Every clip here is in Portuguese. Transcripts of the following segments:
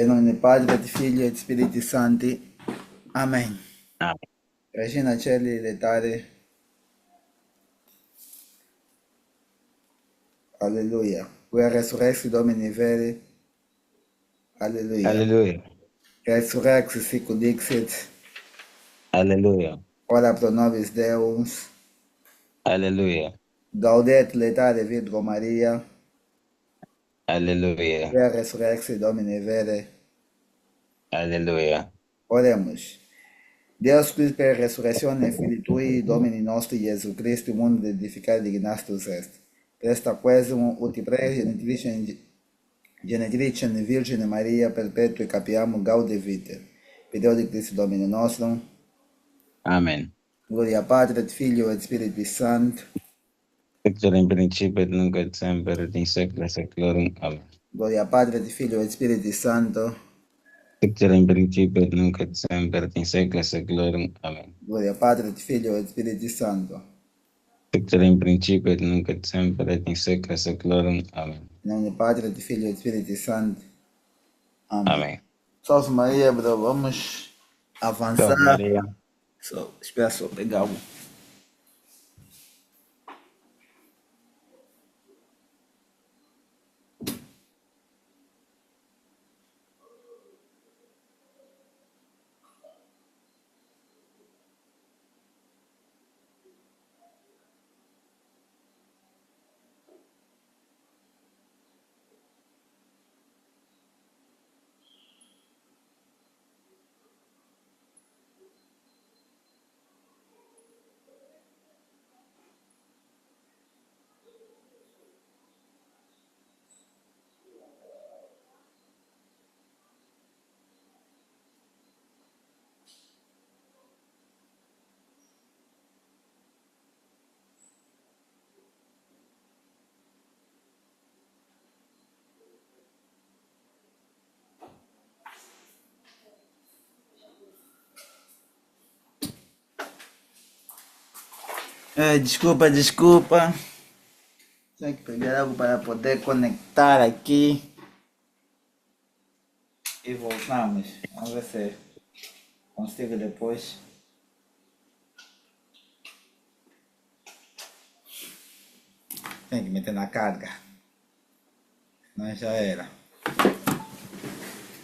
Em nome do Padre, do Filho e do Espírito Santo. Amém. Amen. Regina Celi letare. Alleluia. Quia resurrexi Domini vere. Alleluia. Hallelujah. Resurrexi sic dixit. Hallelujah. Ora pro nobis Deus. Hallelujah. Gaudet letare Virgo Maria. Hallelujah. Quia resurrexi Domini vere. Hallelujah. Oremos. Deus, qui per resurrezione Filii Tui, Domini nostri Gesù Christi, mundo edificare dignastus est. Presta quesum ut pre genitrice Virgine Maria perpetui capiamo gaude vitae. Per di Cristo Domine nostrum. Amen. Gloria Patri et Filio et Spiritus Sancto. Picture in principio et nunc et semper et in saecula saeculorum. Amen. Gloria Patri et Filio et Spiritus Sancto. Picture in principio et nunc et semper et in saecula saeculorum. Amen. Gloria Patri et Filio et Spiritus Sancto. Picture in principio et nunc et semper et in saecula saeculorum. Amen. In nome do Padre, do Filho e do Espírito Santo. Amém. Amen. Salve Maria, bro. Vamos avançar. Salve Maria. Espera só pegar um. Desculpa. Tenho que pegar algo para poder conectar aqui. E voltamos. Vamos ver se consigo depois. Tem que meter na carga. Não, já era.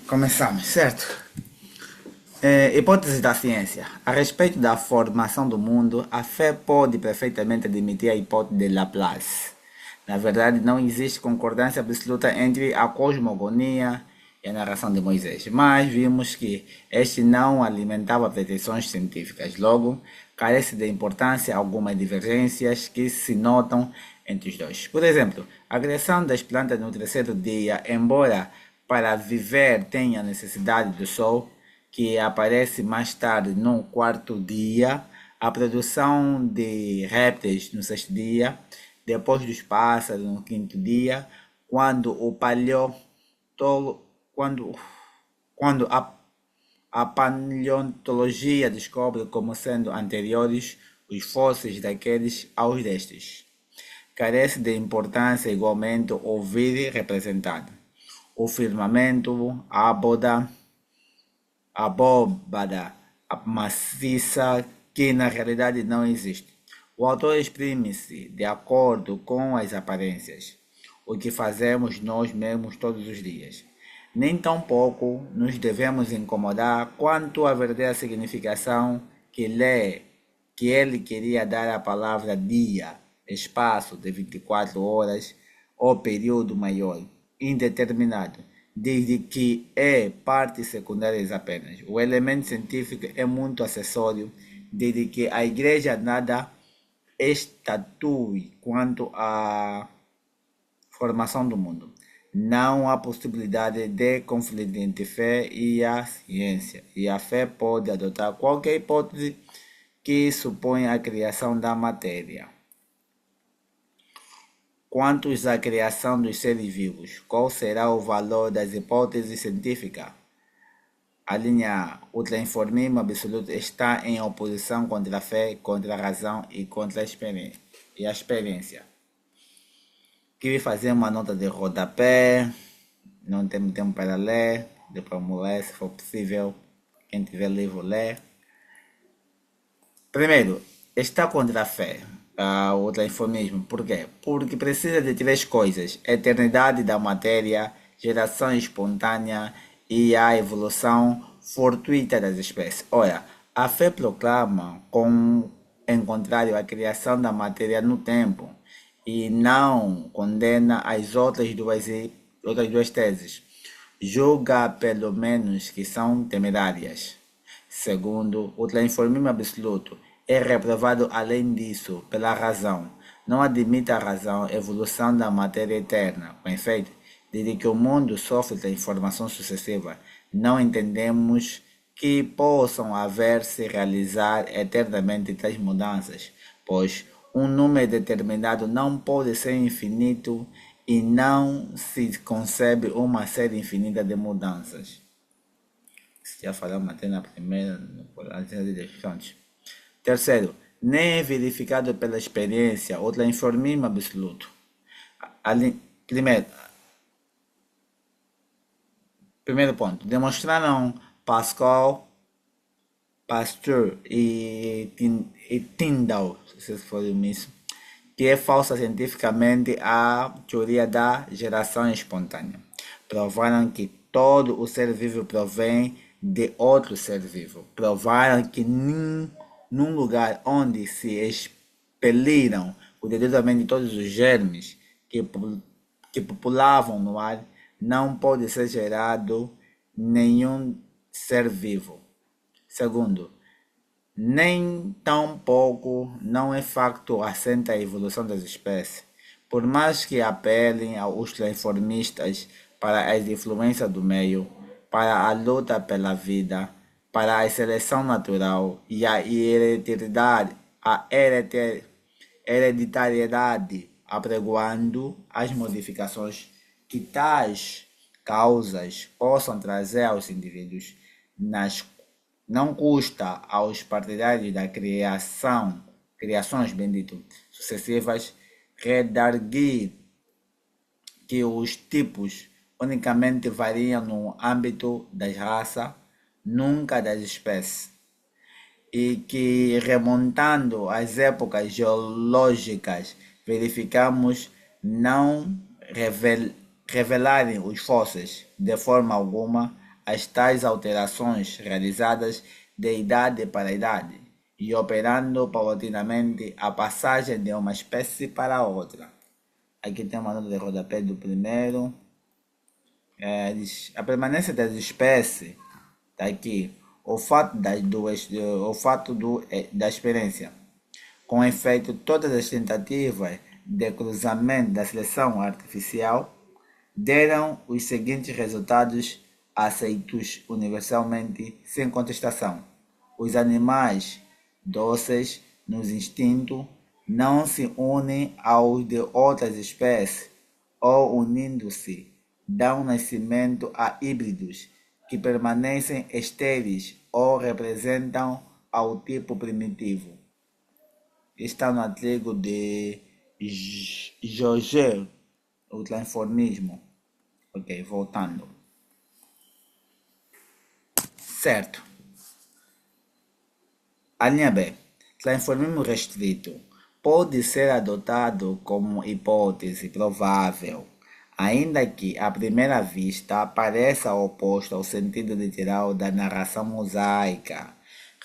Começamos, certo? Hipótese da ciência. A respeito da formação do mundo, a fé pode perfeitamente admitir a hipótese de Laplace. Na verdade, não existe concordância absoluta entre a cosmogonia e a narração de Moisés, mas vimos que este não alimentava pretensões científicas. Logo, carece de importância algumas divergências que se notam entre os dois. Por exemplo, a criação das plantas no terceiro dia, embora para viver tenha necessidade do sol, que aparece mais tarde no quarto dia, a produção de répteis no sexto dia, depois dos pássaros no quinto dia, quando o paleontolo, quando a paleontologia descobre como sendo anteriores os fósseis daqueles aos destes. Carece de importância igualmente o vir representado. O firmamento, a abóbada maciça que na realidade não existe. O autor exprime-se de acordo com as aparências, o que fazemos nós mesmos todos os dias. Nem tampouco nos devemos incomodar quanto à verdadeira significação que ele queria dar à palavra dia, espaço de 24 horas ou período maior, indeterminado, desde que é parte secundária apenas. O elemento científico é muito acessório, desde que a Igreja nada estatue quanto à formação do mundo. Não há possibilidade de conflito entre fé e a ciência, e a fé pode adotar qualquer hipótese que suponha a criação da matéria. Quanto à criação dos seres vivos, qual será o valor das hipóteses científicas? A linha A, o transformismo absoluto está em oposição contra a fé, contra a razão e contra a experiência. Queria fazer uma nota de rodapé, não temos tempo para ler. depois vamos ler, se for possível. Quem tiver livro, lê. Primeiro, está contra a fé, o transformismo. Por quê? Porque precisa de três coisas: eternidade da matéria, geração espontânea e a evolução fortuita das espécies. Olha, a fé proclama, com em contrário, a criação da matéria no tempo e não condena as outras duas teses. Julga, pelo menos, que são temerárias. Segundo, o transformismo absoluto é reprovado além disso pela razão. Não admite a razão evolução da matéria eterna. Com efeito, desde que o mundo sofre transformação sucessiva, não entendemos que possam haver-se realizar eternamente tais mudanças, pois um número determinado não pode ser infinito e não se concebe uma série infinita de mudanças. Já falamos até na primeira, das fontes. Terceiro, nem é verificado pela experiência ou transformismo absoluto. Primeiro, primeiro ponto, demonstraram Pascal, Pasteur e Tyndall, se for isso, que é falsa cientificamente a teoria da geração espontânea. Provaram que todo o ser vivo provém de outro ser vivo. Provaram que num lugar onde se expeliram diretamente todos os germes que populavam no ar, não pode ser gerado nenhum ser vivo. Segundo, nem tampouco não é facto assenta a evolução das espécies. Por mais que apelem aos transformistas para as influências do meio, para a luta pela vida, para a seleção natural e a hereditariedade, apregoando as modificações que tais causas possam trazer aos indivíduos, não custa aos partidários da criações sucessivas, redarguir que os tipos unicamente variam no âmbito das raças, nunca das espécies, e que, remontando às épocas geológicas, verificamos não revelarem os fósseis, de forma alguma, as tais alterações realizadas de idade para idade e operando paulatinamente a passagem de uma espécie para outra. Aqui tem uma nota de rodapé do primeiro. Diz, a permanência das espécies, está aqui, o fato da experiência. Com efeito, todas as tentativas de cruzamento da seleção artificial deram os seguintes resultados aceitos universalmente sem contestação. Os animais dóceis nos instintos não se unem aos de outras espécies ou, unindo-se, dão nascimento a híbridos que permanecem estéreis ou representam ao tipo primitivo. Está no artigo de Jorge, o transformismo. Ok, voltando. Certo. A linha B. Transformismo restrito pode ser adotado como hipótese provável, ainda que à primeira vista pareça oposto ao sentido literal da narração mosaica,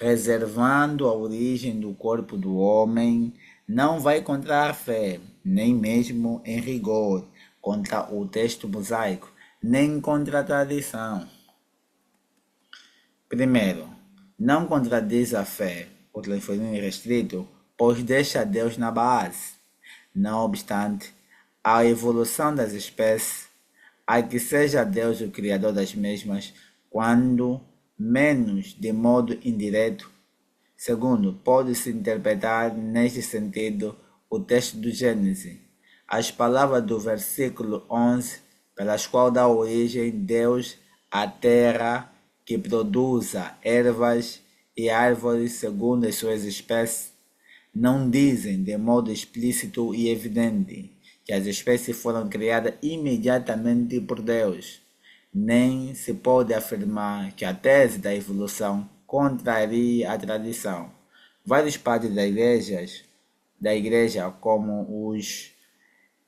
reservando a origem do corpo do homem, não vai contra a fé, nem mesmo em rigor contra o texto mosaico, nem contra a tradição. Primeiro, não contradiz a fé, o transformismo restrito, pois deixa Deus na base. Não obstante, a evolução das espécies, a que seja Deus o criador das mesmas, quando menos de modo indireto. Segundo, pode-se interpretar neste sentido o texto do Gênesis, as palavras do versículo 11, pelas quais dá origem Deus à terra, que produza ervas e árvores segundo as suas espécies, não dizem de modo explícito e evidente que as espécies foram criadas imediatamente por Deus, Nem se pode afirmar que a tese da evolução contraria a tradição. Vários padres da igreja, como os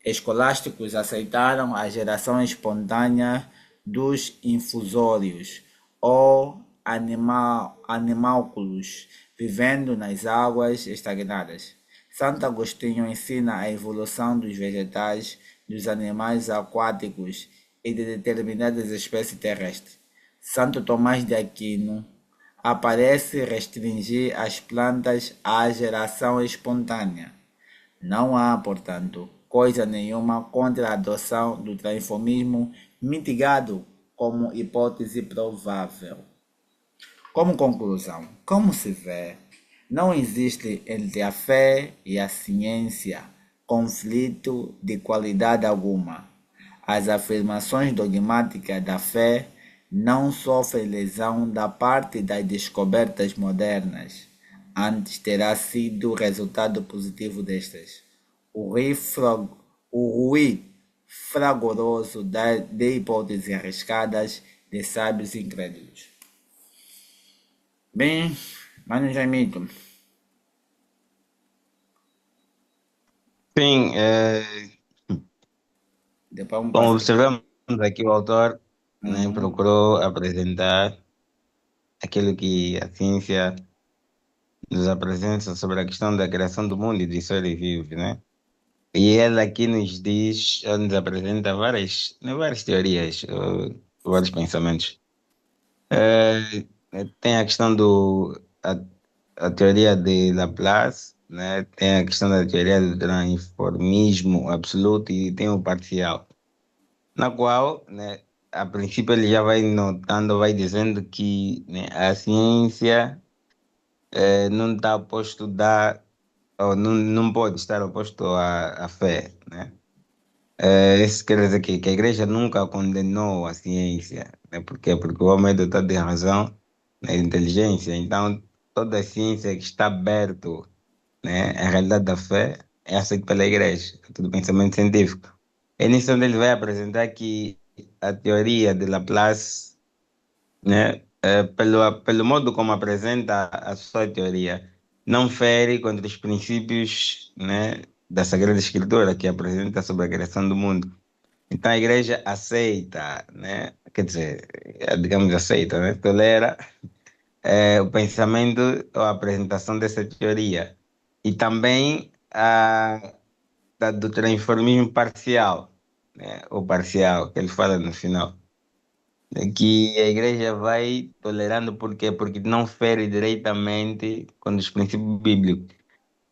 escolásticos, aceitaram a geração espontânea dos infusórios ou animálculos vivendo nas águas estagnadas. Santo Agostinho ensina a evolução dos vegetais, dos animais aquáticos e de determinadas espécies terrestres. Santo Tomás de Aquino aparece restringir as plantas à geração espontânea. Não há, portanto, coisa nenhuma contra a adoção do transformismo mitigado como hipótese provável. Como conclusão, como se vê, não existe entre a fé e a ciência conflito de qualidade alguma. As afirmações dogmáticas da fé não sofrem lesão da parte das descobertas modernas. Antes terá sido resultado positivo destas. O ruir fragoroso de hipóteses arriscadas de sábios incrédulos. Bem, Mano Jaimito, Sim, depois vamos como passar. observamos aqui, o autor, né, Uhum. procurou apresentar aquilo que a ciência nos apresenta sobre a questão da criação do mundo e dos seres vivos, né? E ele aqui nos diz, ele nos apresenta várias, né, várias teorias, vários pensamentos. Tem a questão a teoria de Laplace, né? Tem a questão da teoria do transformismo absoluto e tem o parcial, na qual, né, a princípio ele já vai notando, vai dizendo que, né, a ciência não está oposto da, ou não pode estar oposto à fé, né? Isso quer dizer que a igreja nunca condenou a ciência, né? Por quê? Porque o homem é dotado de razão, né, de inteligência, então toda a ciência que está aberto, né, à realidade da fé é aceita pela igreja, é tudo pensamento científico. É nisso onde ele vai apresentar que a teoria de Laplace, né, pelo modo como apresenta a sua teoria, não fere contra os princípios, né, da Sagrada Escritura, que apresenta sobre a criação do mundo. Então a igreja aceita, né, quer dizer, digamos aceita, né, tolera o pensamento ou a apresentação dessa teoria. E também do transformismo parcial, né, ou parcial, que ele fala no final. Que a igreja vai tolerando, por quê? Porque não fere diretamente com os princípios bíblicos,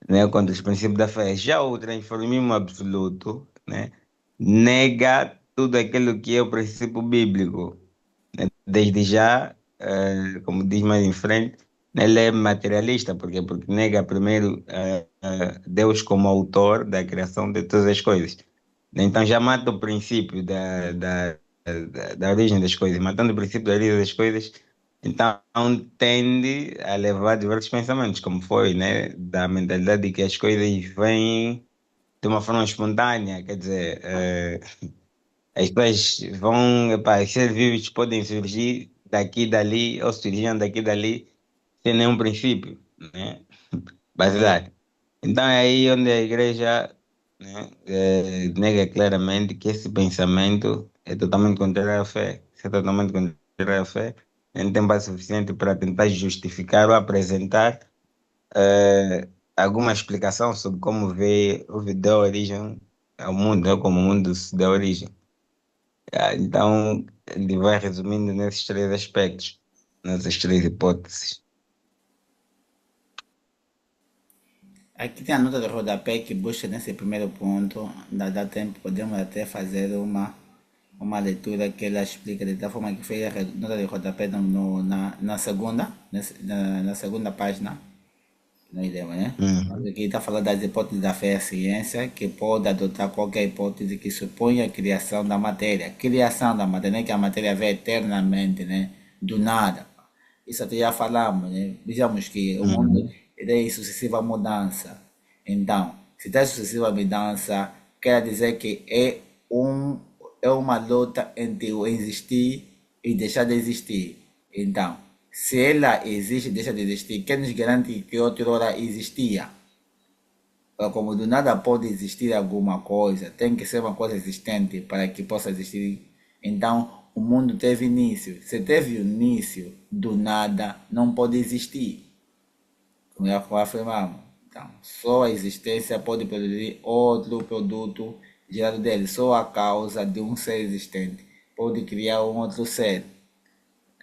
né, contra os princípios da fé. Já o transformismo absoluto, né, nega tudo aquilo que é o princípio bíblico. Desde já, como diz mais em frente, ele é materialista, porque nega primeiro Deus como autor da criação de todas as coisas. Então já mata o princípio da origem das coisas. Matando o princípio da origem das coisas, então tende a levar diversos pensamentos, como foi, né, da mentalidade de que as coisas vêm de uma forma espontânea, quer dizer, as coisas vão, epá, os seres vivos podem surgir daqui e dali, ou surgiam daqui e dali, sem nenhum princípio, né? Basilar. Então é aí onde a igreja, né, nega claramente que esse pensamento é totalmente contrário à fé. Se é totalmente contrário à fé, não tem base suficiente para tentar justificar ou apresentar alguma explicação sobre como vê o deu origem ao mundo, né, como o mundo se deu origem. Então, ele vai resumindo nesses três aspectos, nessas três hipóteses. Aqui tem a nota de rodapé que busca nesse primeiro ponto. Dá tempo, podemos até fazer uma leitura que ela explica de tal forma que fez a nota de rodapé na segunda, na segunda página. Não idema, né? Uhum. Aqui está falando das hipóteses da fé e ciência, que pode adotar qualquer hipótese que suponha a criação da matéria. Criação da matéria, né? Que a matéria vem eternamente, né? Do nada. Isso até já falamos, né? Vejamos que o mundo Uhum. é em sucessiva mudança. Então, se está em sucessiva mudança, quer dizer que é um. é uma luta entre o existir e deixar de existir. Então, se ela existe e deixa de existir, quem nos garante que outrora existia? Como do nada pode existir alguma coisa, tem que ser uma coisa existente para que possa existir. Então, o mundo teve início. Se teve início, do nada não pode existir. Como já afirmamos. Então, só a existência pode produzir outro produto gerado dele. Só a causa de um ser existente pode criar um outro ser.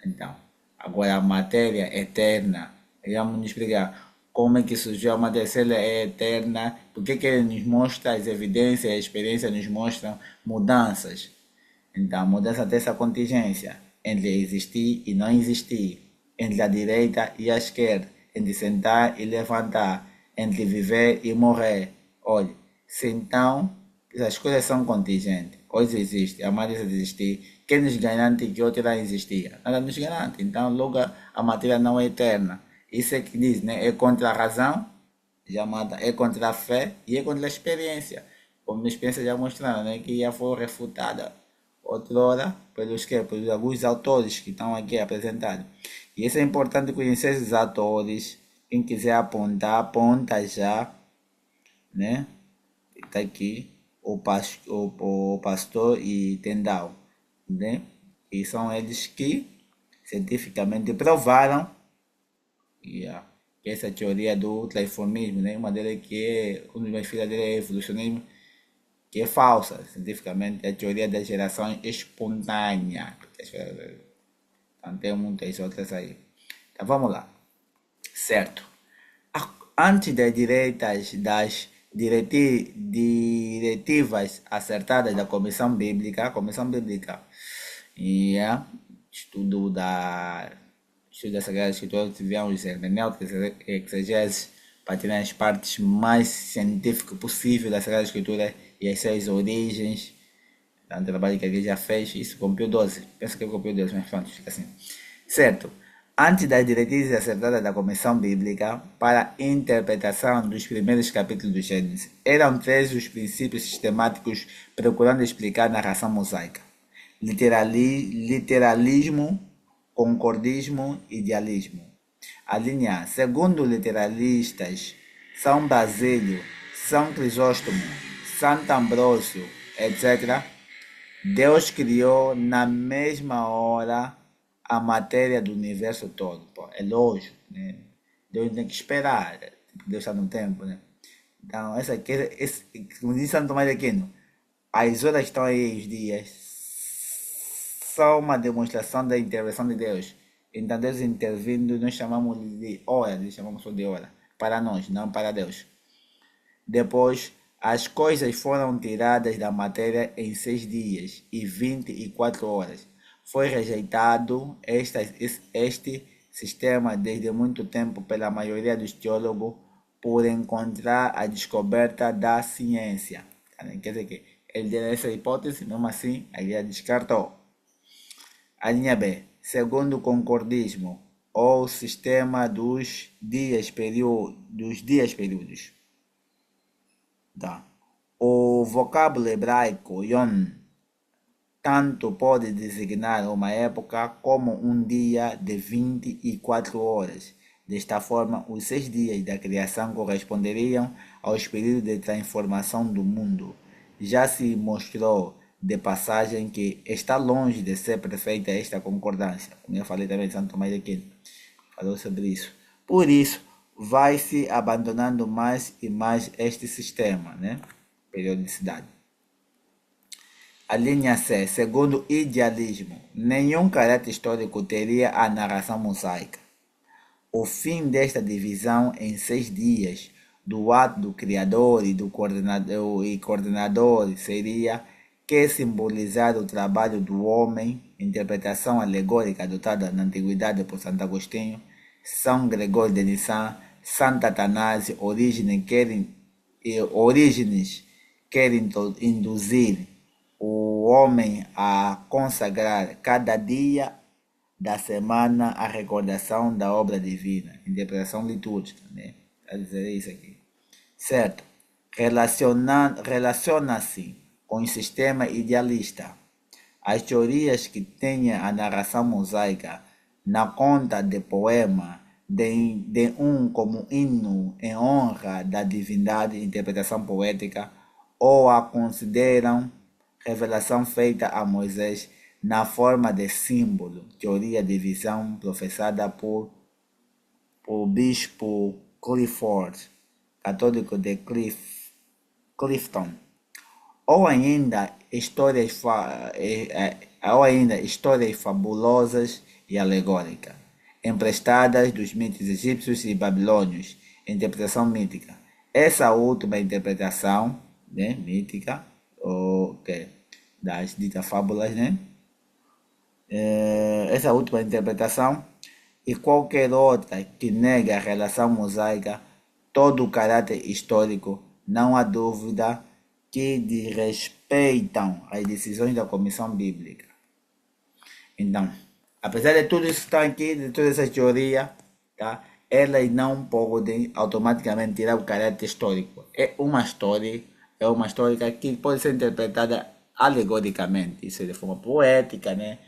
Então, agora a matéria eterna, vamos nos explicar como é que surgiu a matéria, se ela é eterna, por que ele nos mostra as evidências, a experiência nos mostram mudanças. Então, a mudança dessa contingência entre existir e não existir, entre a direita e a esquerda, entre sentar e levantar, entre viver e morrer. Olha, se então as coisas são contingentes, hoje existe, amanhã deixa de existir, quem nos garante que outra existia? Nada nos garante. Então, logo a matéria não é eterna. Isso é que diz, né? É contra a razão, já mata, é contra a fé e é contra a experiência. Como a experiência já mostrando, né? Que já foi refutada outrora pelos alguns autores que estão aqui apresentados. E isso é importante conhecer esses autores. Quem quiser apontar, aponta já, né? Está aqui o pastor e Tendal, né? E são eles que cientificamente provaram yeah, que essa teoria do transformismo, né? Uma delas que é, uma das filhas dele é evolucionismo, que é falsa, cientificamente, é a teoria da geração espontânea. Então tem muitas outras aí. Então vamos lá. Certo. Antes das direitas, das diretivas acertadas da Comissão Bíblica e estudo da Sagrada Escritura, tivemos hermenêutica, exegeses, para tirar as partes mais científicas possível da Sagrada Escritura e as suas origens. É um trabalho que a igreja fez, isso com Pio XII. Penso que é com Pio XII, mas pronto, fica assim. Certo. Antes das diretrizes acertadas da Comissão Bíblica para a interpretação dos primeiros capítulos do Gênesis, eram três os princípios sistemáticos procurando explicar a narração mosaica: literalismo, concordismo e idealismo. A linha A. Segundo literalistas, São Basílio, São Crisóstomo, Santo Ambrósio, etc., Deus criou na mesma hora a matéria do universo todo. Pô, é lógico, né? Deus tem que esperar. Deus está no tempo, né? Então, essa aqui, como diz Santo Tomás de Aquino, as horas estão aí, os dias, são uma demonstração da intervenção de Deus. Então, Deus intervindo, nós chamamos de hora, chamamos só de hora, para nós, não para Deus. Depois, as coisas foram tiradas da matéria em 6 dias e 24 horas. Foi rejeitado este sistema desde muito tempo pela maioria dos teólogos por encontrar a descoberta da ciência. Quer dizer que ele deu essa hipótese, mesmo assim, a igreja descartou. A linha B, segundo o concordismo, ou sistema dos dias períodos. Tá. O vocábulo hebraico Yom tanto pode designar uma época como um dia de 24 horas. Desta forma, os 6 dias da criação corresponderiam aos períodos de transformação do mundo. Já se mostrou de passagem que está longe de ser perfeita esta concordância. Como eu falei também, Santo Tomás de Aquino falou sobre isso. Por isso, vai se abandonando mais e mais este sistema, né? Periodicidade. A linha C, segundo o idealismo, nenhum caráter histórico teria a narração mosaica. O fim desta divisão em 6 dias do ato do Criador e do coordenador seria que simbolizar o trabalho do homem, interpretação alegórica adotada na Antiguidade por Santo Agostinho, São Gregório de Nissa, Santo Atanásio, Orígenes querem induzir o homem a consagrar cada dia da semana a recordação da obra divina, interpretação litúrgica, né? Está a dizer isso aqui. Certo. Relaciona-se com o sistema idealista, As teorias que têm a narração mosaica na conta de poema de um como hino em honra da divindade, interpretação poética, ou a consideram revelação feita a Moisés na forma de símbolo, teoria de visão professada por bispo Clifford, católico de Clifton, ou ainda histórias fabulosas e alegóricas, emprestadas dos mitos egípcios e babilônios, interpretação mítica. Essa última interpretação, né, mítica, das ditas fábulas, né? Essa última interpretação e qualquer outra que nega a relação mosaica, todo o caráter histórico, não há dúvida que desrespeitam as decisões da Comissão Bíblica. Então, apesar de tudo isso que está aqui, de toda essa teoria, tá? Elas não podem automaticamente tirar o caráter histórico. É uma história que pode ser interpretada alegoricamente, isso é de forma poética, né?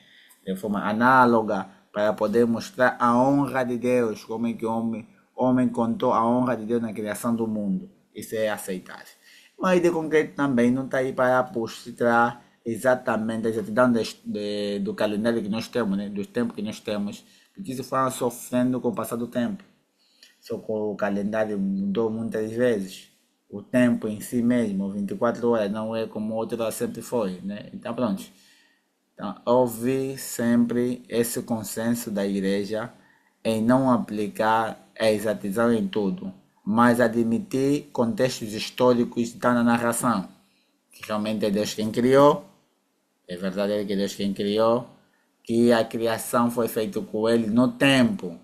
De forma análoga, para poder mostrar a honra de Deus, como é que o homem contou a honra de Deus na criação do mundo. Isso é aceitável. Mas de concreto também não está aí para mostrar exatamente a exatidão do calendário que nós temos, né? Dos tempos que nós temos, porque isso foi sofrendo com o passar do tempo. Só que o calendário mudou muitas vezes. O tempo em si mesmo, 24 horas, não é como outra sempre foi, né? Então pronto. Então, houve sempre esse consenso da igreja em não aplicar a exatidão em tudo, mas admitir contextos históricos que estão na narração, que realmente é Deus quem criou, é verdadeiro que Deus quem criou, que a criação foi feita com ele no tempo.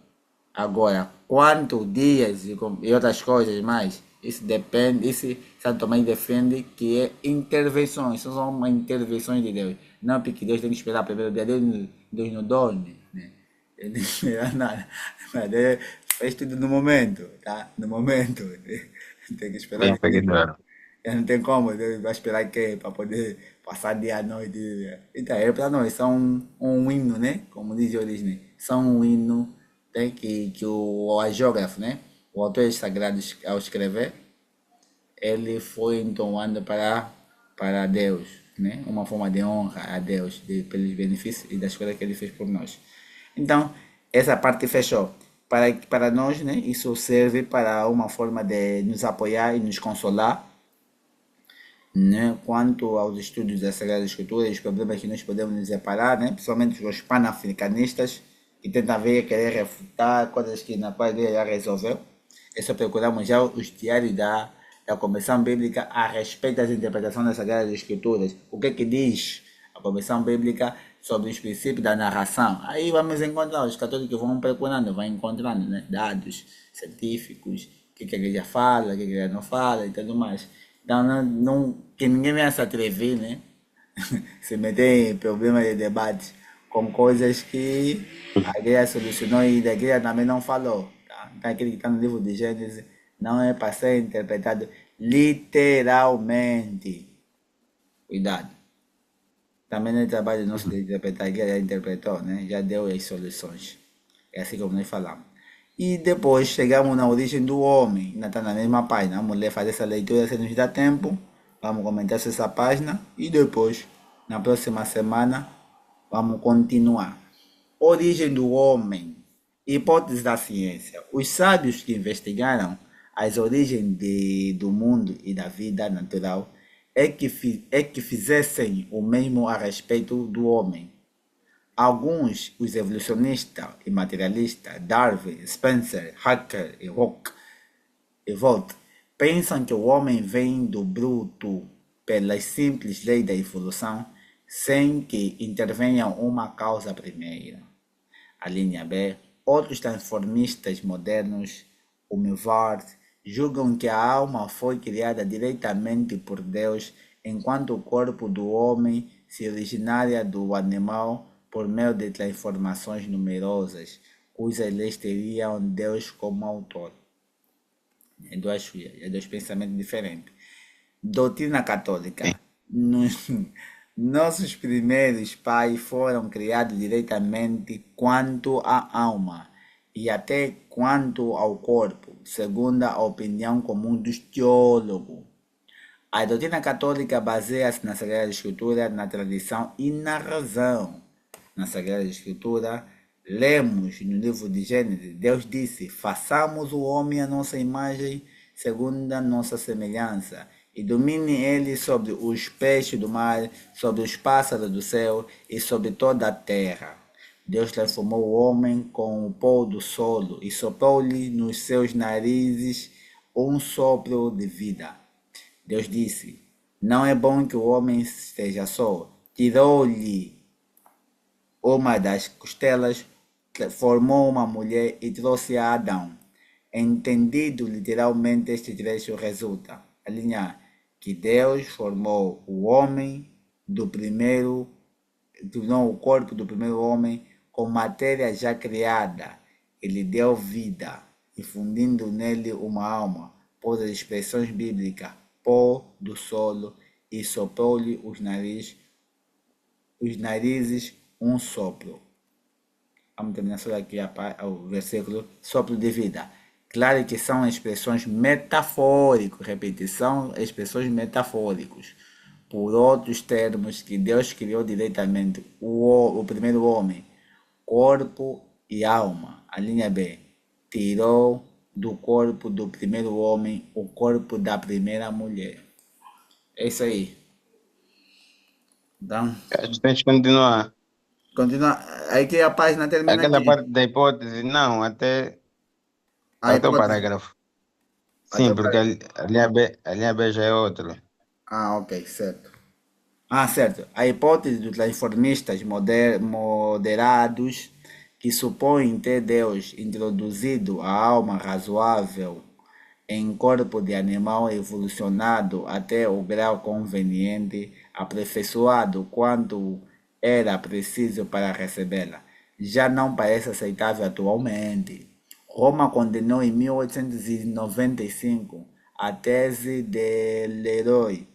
Agora, quantos dias e outras coisas mais, isso depende, isso Santo Tomás defende que é intervenções, isso são uma intervenções de Deus. Não porque Deus tem que esperar primeiro dia, Deus não dorme, né? Ele não tem que esperar nada, mas Deus faz tudo no momento, tá? No momento, tem que esperar Bem ninguém. claro. Não tem como, Deus vai esperar que para poder passar dia à noite. Então, é para nós, são um hino, né? Como diz a origem, são um hino, né? Que o geógrafo, né? O autor sagrado, ao escrever, ele foi entoando para Deus, né? Uma forma de honra a Deus, pelos benefícios e das coisas que ele fez por nós. Então, essa parte fechou. Para nós, né? Isso serve para uma forma de nos apoiar e nos consolar, né? Quanto aos estudos da Sagrada Escritura e os problemas que nós podemos nos deparar, né? Principalmente os panafricanistas, que tentam ver, querer refutar coisas que na qual ele já resolveu. É só procuramos já os diários da Comissão Bíblica a respeito das interpretações das Sagradas Escrituras. O que diz a Comissão Bíblica sobre os princípios da narração? Aí vamos encontrar, os católicos vão procurando, vão encontrando, né? Dados científicos, o que a igreja fala, o que a igreja não fala e tudo mais. Então, que ninguém venha se atrever, né? Se meter em problemas de debate com coisas que a igreja solucionou e a igreja também não falou. Tá? Então, aquele que está no livro de Gênesis não é para ser interpretado literalmente. Cuidado. Também não é trabalho nosso de interpretar, a igreja já interpretou, né? Já deu as soluções. É assim como nós falamos. E depois chegamos na origem do homem, ainda está na mesma página. Vamos ler, fazer essa leitura se nos dá tempo. Vamos comentar sobre essa página e depois, na próxima semana, vamos continuar. Origem do homem. Hipótese da ciência. Os sábios que investigaram as origens do mundo e da vida natural é que fizessem o mesmo a respeito do homem. Alguns, os evolucionistas e materialistas, Darwin, Spencer, Haeckel e Volt, pensam que o homem vem do bruto pelas simples leis da evolução, sem que intervenha uma causa primeira. A linha B, outros transformistas modernos, o Milvard, julgam que a alma foi criada diretamente por Deus, enquanto o corpo do homem se originaria do animal por meio de transformações numerosas, cujas leis teriam Deus como autor. É dois pensamentos diferentes. Doutrina católica. Nos, Nossos primeiros pais foram criados diretamente quanto à alma e até quanto ao corpo, segundo a opinião comum dos teólogos. A doutrina católica baseia-se na Sagrada Escritura, na tradição e na razão. Na Sagrada Escritura, lemos no livro de Gênesis, Deus disse: façamos o homem à nossa imagem, segundo a nossa semelhança, e domine ele sobre os peixes do mar, sobre os pássaros do céu e sobre toda a terra. Deus transformou o homem com o pó do solo e soprou-lhe nos seus narizes um sopro de vida. Deus disse: não é bom que o homem esteja só. Tirou-lhe uma das costelas, formou uma mulher e trouxe a Adão. Entendido literalmente, este trecho resulta: a linha que Deus formou o homem do primeiro, tornou o corpo do primeiro homem com matéria já criada. Ele deu vida, infundindo nele uma alma, por as expressões bíblicas, pó do solo, e soprou-lhe os narizes um sopro. Vamos terminar só aqui o versículo sopro de vida. Claro que são expressões metafóricas, repetição, expressões metafóricas. Por outros termos, que Deus criou diretamente o primeiro homem, corpo e alma. A linha B. Tirou do corpo do primeiro homem o corpo da primeira mulher. É isso aí. Então, A gente tem que continuar. continua. Aí que a página termina Aquela aqui. parte da hipótese, não, A até o hipótese. parágrafo. Até Sim, porque a linha B já é outra. Ah, ok, certo. Ah, certo. A hipótese dos transformistas moderados que supõem ter Deus introduzido a alma razoável em corpo de animal evolucionado até o grau conveniente, aperfeiçoado quanto era preciso para recebê-la, já não parece aceitável atualmente. Roma condenou em 1895 a tese de Leroy,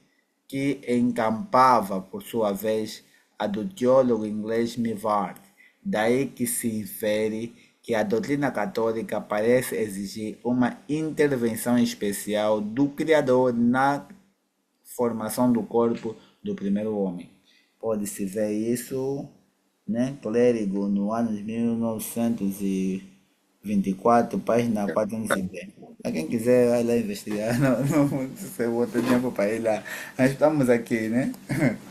que encampava, por sua vez, a do teólogo inglês Mivart. Daí que se infere que a doutrina católica parece exigir uma intervenção especial do Criador na formação do corpo do primeiro homem. Pode-se ver isso, né? Clérigo, no ano de 1924, página 410. Para quem quiser, vai lá investigar. Não sei outro tempo para ir lá. Nós estamos aqui, né?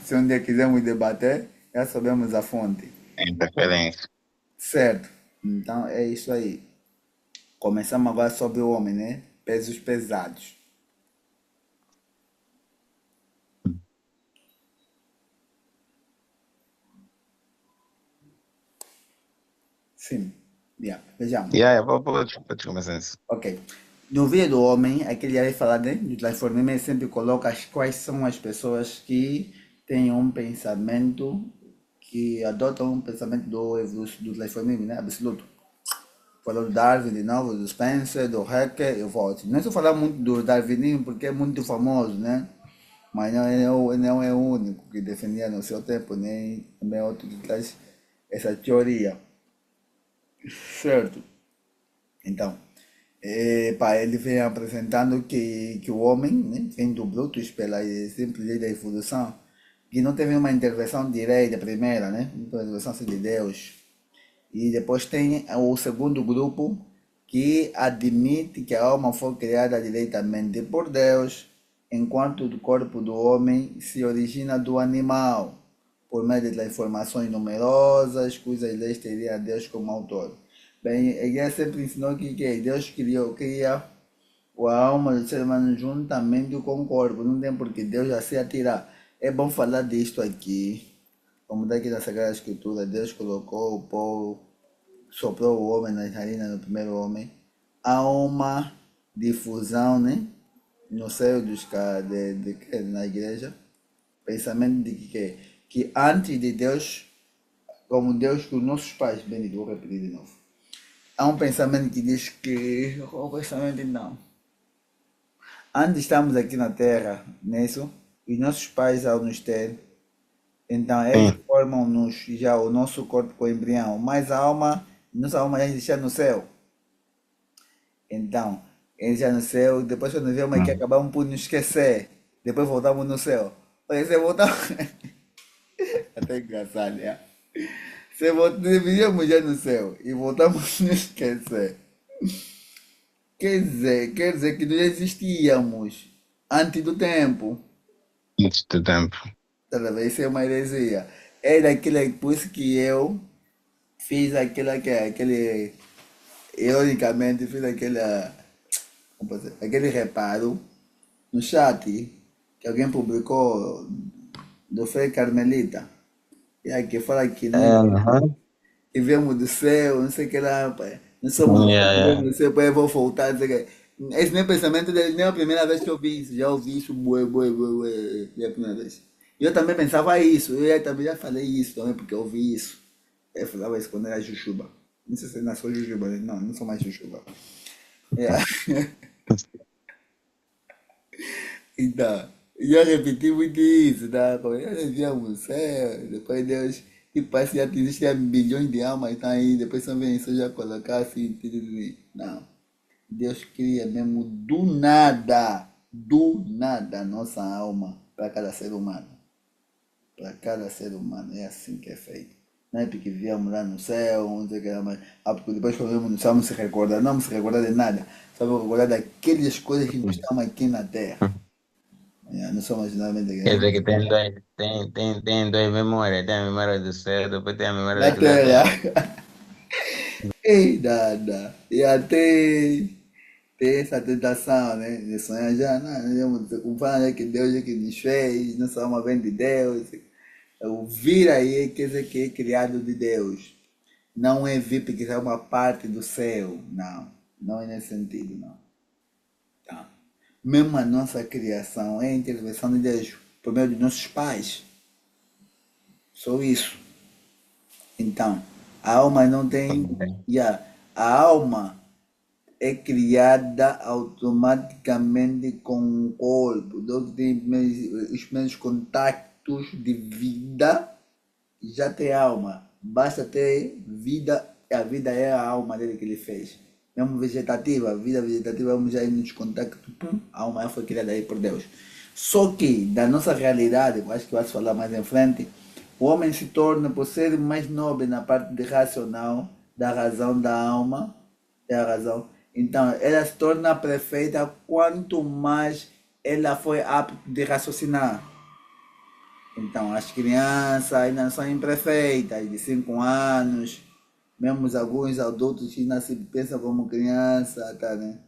Se um dia quisermos debater, já sabemos a fonte. Interferência. Certo. Então é isso aí. Começamos agora sobre o homem, né? Pesos pesados. Sim. Yeah. Vejamos. Yeah, pode começar isso. Ok. No Vida do Homem, aquele aí fala, né? Do transformismo, ele sempre coloca quais são as pessoas que têm um pensamento, que adotam um pensamento do transformismo, né? Absoluto. Falou do Darwin de novo, do Spencer, do Haeckel e o Volt. Não estou falando muito do darwinismo porque é muito famoso, né? Mas não é o único que defendia no seu tempo, nem também outro que traz essa teoria. Certo. Então, ele vem apresentando que o homem, né, vem do Brutus pela simples lei da evolução, que não teve uma intervenção direta primeira, né? Uma intervenção assim de Deus. E depois tem o segundo grupo que admite que a alma foi criada diretamente por Deus, enquanto o corpo do homem se origina do animal, por meio de transformações numerosas, cujas leis teria Deus como autor. Bem, ele sempre ensinou que Deus cria a alma do ser humano juntamente com o corpo, não tem porque Deus já se atirar. É bom falar disto aqui, como daqui na Sagrada Escritura, Deus colocou o pó, soprou o homem nas narinas do primeiro homem. Há uma difusão, né? No seio na igreja, pensamento de que antes de Deus, como Deus com nossos pais, bem, vou repetir de novo. Há um pensamento que diz que, o pensamento não. Antes estamos aqui na Terra, nisso, e nossos pais ao nos ter Então, eles Sim. formam-nos já o nosso corpo com o embrião, mas a alma, nossa alma já está no céu. Então, eles já no céu, depois quando viemos aqui, Hum. acabamos por nos esquecer. Depois voltamos no céu. Olha, você voltar. Até engraçado, né? Você volta, deveríamos já no céu e voltamos a nos esquecer. Quer dizer que nós existíamos antes do tempo. Antes do tempo. Toda vez isso é uma heresia. É daquele, por isso que eu fiz aquele, ironicamente, fiz como posso dizer, aquele reparo no chat que alguém publicou do Frei Carmelita. E aí que fala que nós Aham. que viemos do céu, não sei o que lá, pai. Nós somos Yeah, que viemos yeah. do céu, pai, eu vou voltar, não sei o que. Esse nem é pensamento dele, nem é a primeira vez que eu vi isso, já ouvi isso, bué, bué, bué, bué, é a primeira vez. Eu também pensava isso, também já falei isso também, porque eu ouvi isso. Eu falava isso quando era Jujuba. Não sei se ainda sou Jujuba, né? Não, não sou mais Jujuba. É. Então, eu repeti muito isso, tá? Quando eu viemos no céu, depois Deus, e parece que já existem bilhões de almas, tá aí, depois só vem só já colocar assim, não. Deus cria mesmo do nada a nossa alma para cada ser humano. Para cada ser humano, é assim que é feito. Não é porque viemos lá no céu, não sei o que lá, mas porque depois quando vemos no céu, não se recorda, não se recorda de nada. Só vamos recordar daquelas coisas que estamos aqui na terra. Não somos nada Quer de dizer que tem duas memórias. Tem a memória do céu, depois tem a memória da daqui da terra. terra. Ei, nada. E até ter essa tentação, né? De sonhar já, não, o plano é que Deus é que nos fez, não somos uma vem de Deus. O vir aí quer dizer que é criado de Deus. Não é vir porque é uma parte do céu. Não, não é nesse sentido, não. Tá. Mesmo a nossa criação é a intervenção de Deus por meio de nossos pais. Só isso. Então, a alma não tem. Yeah, a alma é criada automaticamente com o corpo. Então, tem os meus contactos de vida já tem alma. Basta ter vida, a vida é a alma dele que ele fez. Mesmo vegetativa, a vida vegetativa, vamos já ir nos contactos, pum, a alma já foi criada aí por Deus. Só que, da nossa realidade, eu acho que vai se falar mais em frente, o homem se torna, por ser mais nobre na parte de racional, da razão da alma, é a razão. Então, ela se torna perfeita quanto mais ela foi apta de raciocinar. Então, as crianças ainda são imperfeitas, de 5 anos, mesmo alguns adultos que ainda se pensam como criança, tá, né?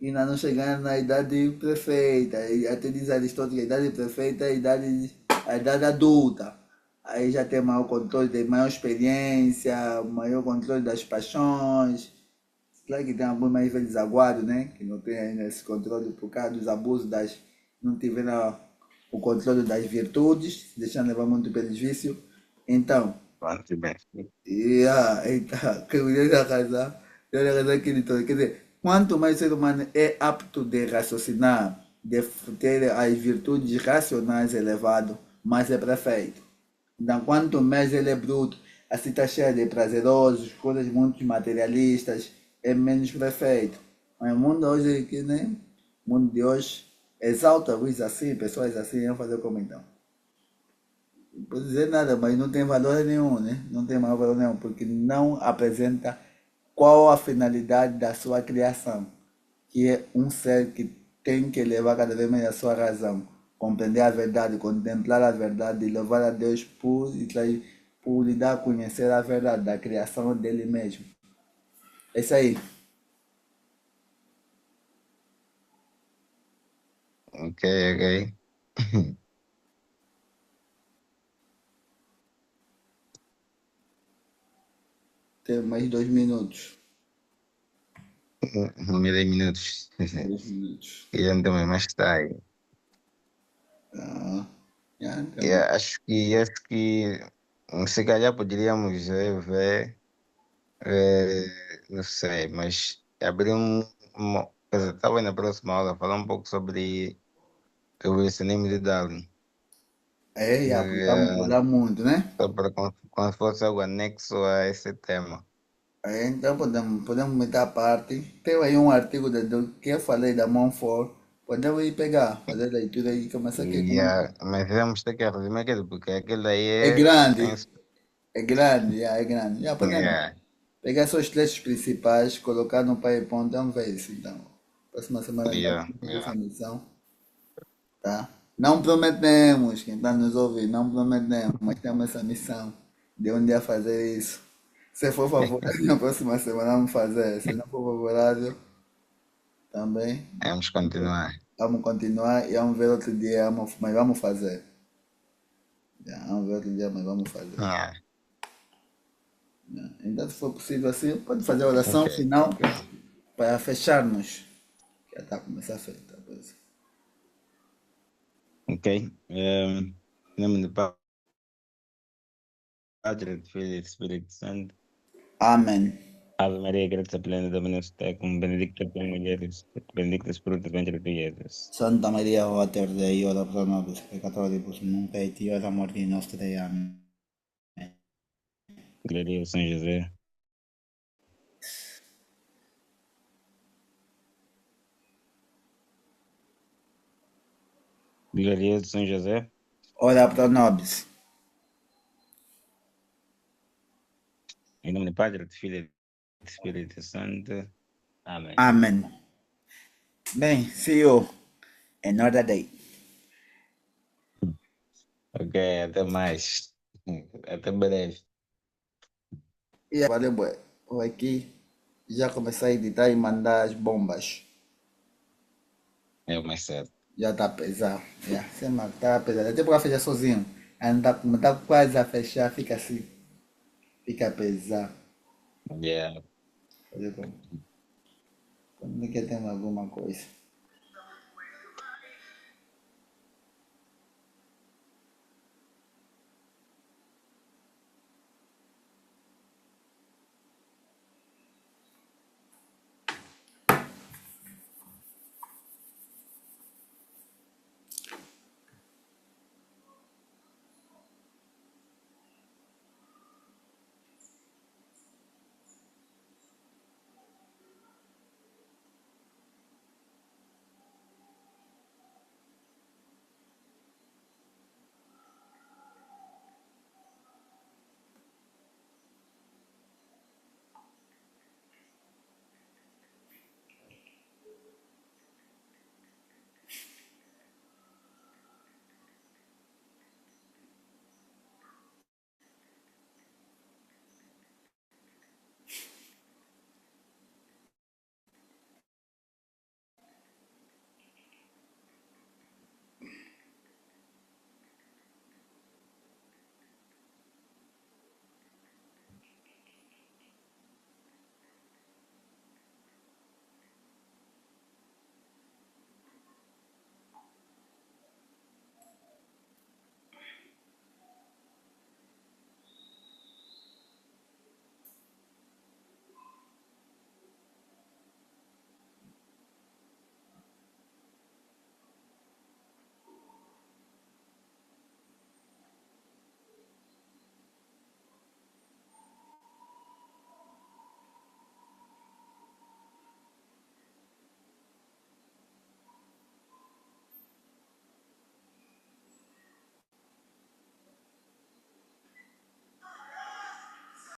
E ainda não chegaram na idade perfeita. E até diz Aristóteles que a idade perfeita é a idade adulta. Aí já tem maior controle, tem maior experiência, maior controle das paixões. Claro que tem alguns mais velhos aguados, né? Que não tem ainda esse controle por causa dos abusos das. Não tiveram o controle das virtudes, se deixando levar muito pelos vícios. Então, Pronto, bem. então, que eu ia razão que ele todo. Quer dizer, quanto mais o ser humano é apto de raciocinar, de ter as virtudes racionais elevadas, mais é perfeito. Então, quanto mais ele é bruto, assim está cheio de prazerosos, coisas muito materialistas, é menos perfeito. Mas o mundo hoje, aqui, né? O mundo de hoje exalta alguns assim, pessoas assim, vão fazer como então. Não posso dizer nada, mas não tem valor nenhum, né? Não tem mais valor nenhum, porque não apresenta qual a finalidade da sua criação, que é um ser que tem que levar cada vez mais a sua razão, compreender a verdade, contemplar a verdade e louvar a Deus por lhe dar a conhecer a verdade da criação dele mesmo. É isso aí. Ok, ok. Tem mais 2 minutos. Não me dei minutos. 2 minutos. E então, mas está aí. Ah, já, E então, acho que se calhar poderíamos ver, não sei, mas abrir quer dizer, talvez na próxima aula falar um pouco sobre o evolucionismo de Darwin. É, já, porque vamos Yeah, mudar muito, né? só para como se fosse algo anexo a esse tema. É, então podemos meter a parte. Tem aí um artigo do que eu falei da Monfort. Podemos ir pegar, fazer leitura e começar aqui. Yeah, mas vamos ter que resumir aquilo, porque aquilo aí É é grande, extenso. é grande, já, é grande. Já podemos Yeah, pegar só os trechos principais, colocar no PowerPoint, vamos ver isso então. Próxima semana já yeah, temos essa yeah. missão, tá? Não prometemos, quem está nos ouvindo, não prometemos, mas temos essa missão de um dia fazer isso. Se for favorável, na próxima semana vamos fazer. Se não for favorável, também. Vamos continuar. Vamos continuar e vamos ver outro dia, mas vamos fazer. Já, vamos ver outro dia, mas vamos fazer. Yeah. Então, se for possível assim, pode fazer a oração Ok, final ok. para fecharmos. Já está a começar a feita a coisa. Ok. Em nome do Padre, do Filho e do Espírito Santo. Amém. Ave Maria, graça plena, Dominus tecum, benedicta tu mulheres, benedictus fructus ventris tui, Jesus. Santa Maria, Mater Dei, ora pro nobis peccatoribus, nunc et in hora mortis nostrae. Amém. Glória ao São José. Glória ao São José. Ora pro nobis. Em nome do Padre, do Filho e do Espírito Santo. Amém. Amém. Bem, see you another day. Ok, até mais. Até breve. E valeu, boy. Vou aqui já começar a editar e mandar as bombas. É o mais certo. Já está pesado. Já, você está pesado. Até para fechar sozinho. Ainda está quase a fechar, fica assim. Fica pesado. Yeah. Fazer como? Quando que tem alguma coisa.